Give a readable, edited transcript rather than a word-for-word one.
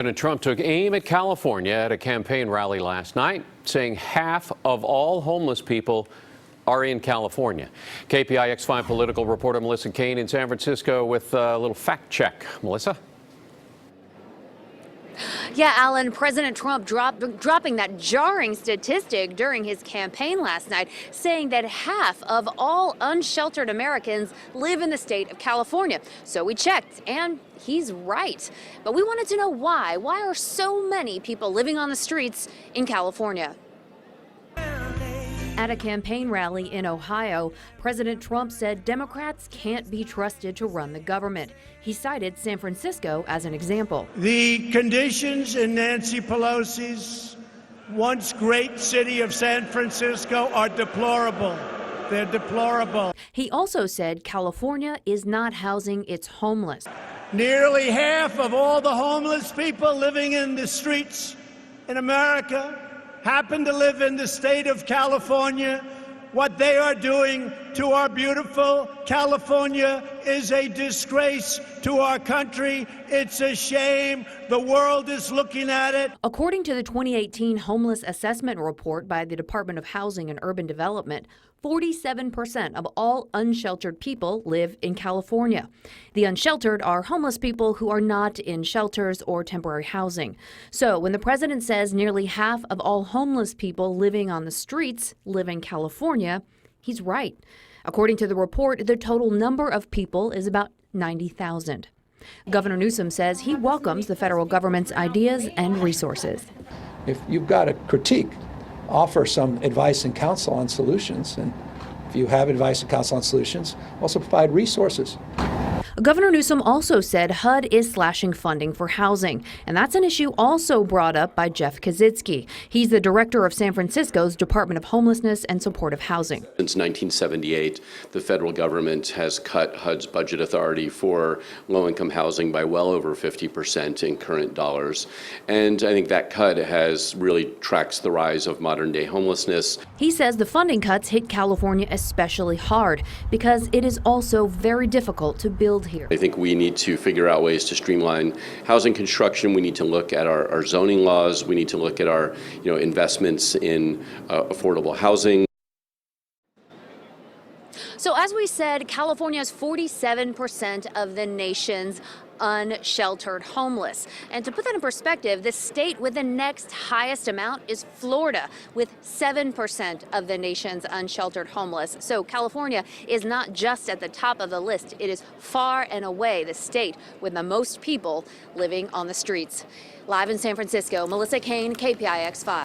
President Trump took aim at California at a campaign rally last night, saying half of all homeless people are in California. KPIX 5 political reporter Melissa Caen in San Francisco with a little fact check. Melissa? Yeah, Alan, President Trump dropping that jarring statistic during his campaign last night, saying that half of all unsheltered Americans live in the state of California. So we checked, and he's right. But we wanted to know why. Why are so many people living on the streets in California? At a campaign rally in Ohio, President Trump said Democrats can't be trusted to run the government. He cited San Francisco as an example. The conditions in Nancy Pelosi's once great city of San Francisco are deplorable. They're deplorable. He also said California is not housing its homeless. Nearly half of all the homeless people living in the streets in America happen to live in the state of California. What they are doing to our beautiful California is a disgrace to our country. It's a shame. The world is looking at it. According to the 2018 Homeless Assessment Report by the Department of Housing and Urban Development, 47% of all unsheltered people live in California. The unsheltered are homeless people who are not in shelters or temporary housing. So when the president says nearly half of all homeless people living on the streets live in California, he's right. According to the report, the total number of people is about 90,000. Governor Newsom says he welcomes the federal government's ideas and resources. If you've got a critique, offer some advice and counsel on solutions. And if you have advice and counsel on solutions, also provide resources. Governor Newsom also said HUD is slashing funding for housing, and that's an issue also brought up by Jeff Kaczynski. He's the director of San Francisco's Department of Homelessness and Supportive Housing. Since 1978, the federal government has cut HUD's budget authority for low-income housing by well over 50% in current dollars. And I think that cut has really tracks the rise of modern-day homelessness. He says the funding cuts hit California especially hard because it is also very difficult to build here. I think we need to figure out ways to streamline housing construction. We need to look at our zoning laws. We need to look at our investments in affordable housing. So as we said, California is 47% of the nation's unsheltered homeless. And to put that in perspective, the state with the next highest amount is Florida, with 7% of the nation's unsheltered homeless. So California is not just at the top of the list. It is far and away the state with the most people living on the streets. Live in San Francisco, Melissa Caen, KPIX 5.